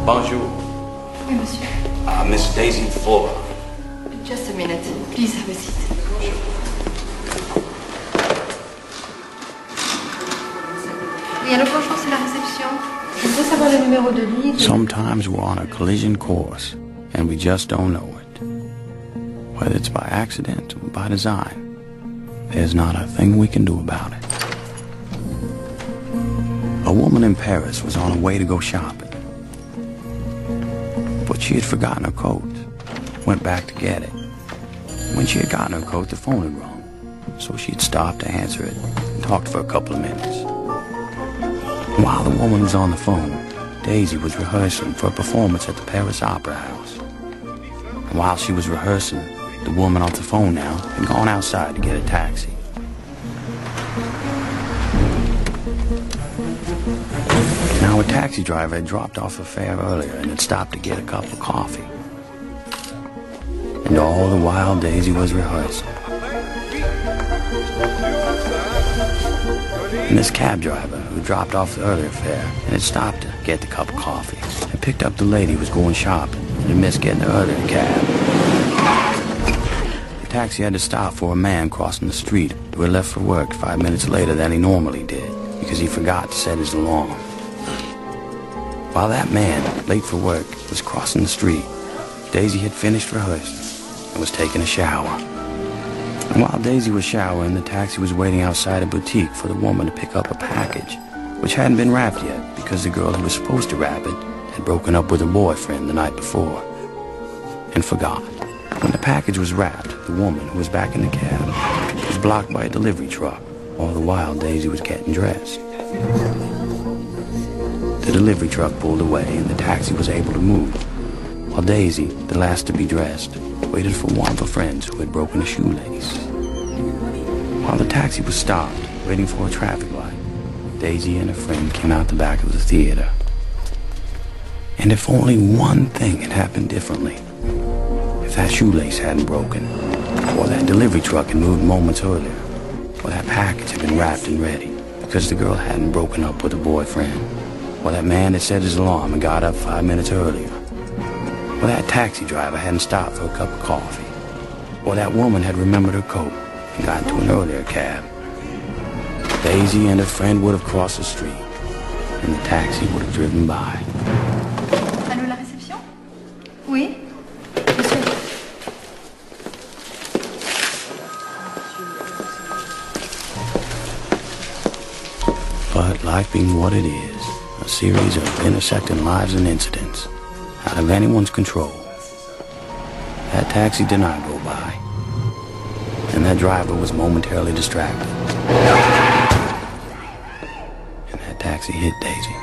Bonjour. Oui, monsieur. Miss Daisy Flora. Just a minute. Please have a seat. Oui, alors bonjour, c'est la réception. Je voudrais savoir le numéro de lit. Sometimes we're on a collision course, and we just don't know it. Whether it's by accident or by design, there's not a thing we can do about it. A woman in Paris was on her way to go shopping, but she had forgotten her coat. Went back to get it. When she had gotten her coat, the phone had rung, so she had stopped to answer it and talked for a couple of minutes. While the woman was on the phone, Daisy was rehearsing for a performance at the Paris Opera House. And while she was rehearsing, the woman off the phone now had gone outside to get a taxi. Now a taxi driver had dropped off a fare earlier and had stopped to get a cup of coffee. And all the while Daisy was rehearsing. And this cab driver, who dropped off the earlier fare and had stopped to get the cup of coffee, had picked up the lady who was going shopping and had missed getting the earlier cab. The taxi had to stop for a man crossing the street who had left for work 5 minutes later than he normally did because he forgot to set his alarm. While that man, late for work, was crossing the street, Daisy had finished rehearsing and was taking a shower. And while Daisy was showering, the taxi was waiting outside a boutique for the woman to pick up a package, which hadn't been wrapped yet because the girl who was supposed to wrap it had broken up with her boyfriend the night before and forgot. When the package was wrapped, the woman, who was back in the cab, was blocked by a delivery truck, all the while Daisy was getting dressed. The delivery truck pulled away and the taxi was able to move, while Daisy, the last to be dressed, waited for one of her friends who had broken a shoelace. While the taxi was stopped, waiting for a traffic light, Daisy and her friend came out the back of the theater. And if only one thing had happened differently, if that shoelace hadn't broken, or that delivery truck had moved moments earlier, or that package had been wrapped and ready because the girl hadn't broken up with her boyfriend, or that man had set his alarm and got up 5 minutes earlier, or that taxi driver hadn't stopped for a cup of coffee, or that woman had remembered her coat and got into an earlier cab, Daisy and her friend would have crossed the street, and the taxi would have driven by. Allô, la réception? Oui? Monsieur? But life being what it is, a series of intersecting lives and incidents, out of anyone's control, that taxi did not go by, and that driver was momentarily distracted, and that taxi hit Daisy.